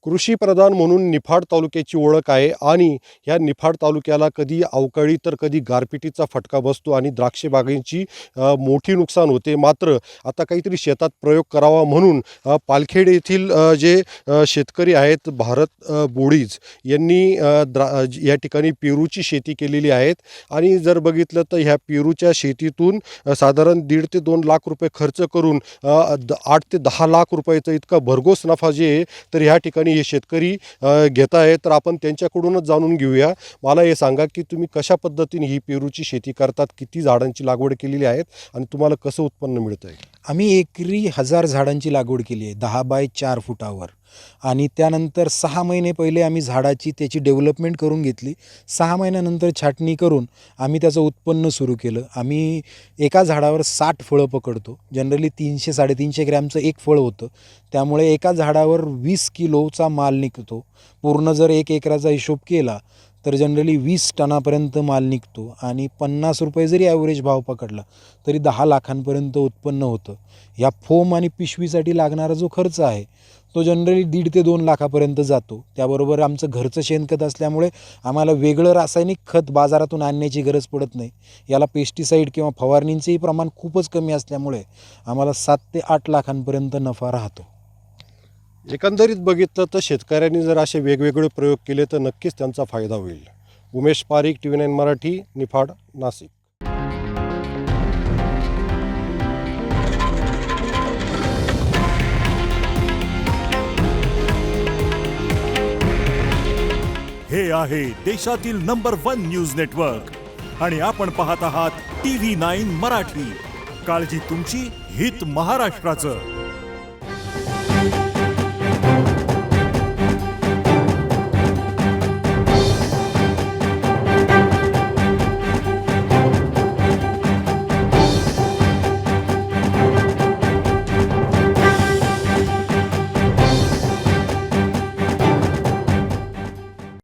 कृषी प्रधान म्हणून निफाड तालुक्याची ओळख आहे आणि ह्या निफाड तालुक्याला कधी अवकाळी तर कधी गारपिटीचा फटका बसतो आणि द्राक्ष बागांची मोठी नुकसान होते. मात्र आता काहीतरी शेतात प्रयोग करावा म्हणून पालखेड येथील जे शेतकरी आहेत भारत बोडीज यांनी या ठिकाणी पेरूची शेती केलेली आहेत आणि जर बघितलं तर ह्या पेरूच्या शेतीतून साधारण 1.5 ते 2 लाख रुपये खर्च करून 8 ते 10 लाख रुपयाचा इतका भरघोस नफा जे आहे तर ह्या ठिकाणी हे शेतकरी घेत आहे. तर आपण त्यांच्याकडूनच जाणून घेऊया. मला हे सांगा की तुम्ही कशा पद्धतीने ही पेरूची शेती करतात, किती झाडांची लागवड केलेली आहेत आणि तुम्हाला कसं उत्पन्न मिळतं आहे? आम्ही एकरी 1000 झाडांची लागवड केली आहे 10 बाय 4 फुटावर आणि त्यानंतर 6 महिने पहिले आम्ही झाडाची त्याची डेव्हलपमेंट करून घेतली. 6 महिन्यानंतर छाटणी करून आम्ही त्याचं उत्पन्न सुरू केलं. आम्ही एका झाडावर 60 फळं पकडतो. जनरली 300-350 ग्रॅमचं एक फळ होतं. त्यामुळे एका झाडावर 20 किलोचा माल निघतो. पूर्ण जर 1 एकराचा हिशोब केला तर जनरली 20 टनापर्यंत माल निघतो आणि 50 रुपये जरी ॲव्हरेज भाव पकडला तरी 10 लाखांपर्यंत उत्पन्न होतं. या फोम आणि पिशवीसाठी लागणारा जो खर्च आहे तो जनरली 1.5 ते 2 लाखापर्यंत जातो. त्याबरोबर आमचं घरचं शेणखत असल्यामुळे आम्हाला वेगळं रासायनिक खत बाजारातून आणण्याची गरज पडत नाही. याला पेस्टिसाईड किंवा फवारणींचेही प्रमाण खूपच कमी असल्यामुळे आम्हाला 7 ते 8 लाखांपर्यंत नफा राहतो. एकंदरीत बघितलं तर शेतकऱ्यांनी जर असे वेगवेगळे प्रयोग केले तर नक्कीच त्यांचा फायदा होईल. उमेश पारीख, TV9 मराठी, निफाड, नाशिक. हे आहे देशातील नंबर 1 न्यूज नेटवर्क आणि आपण पाहत आहात TV9 मराठी. काळजी तुमची, हित महाराष्ट्राचं.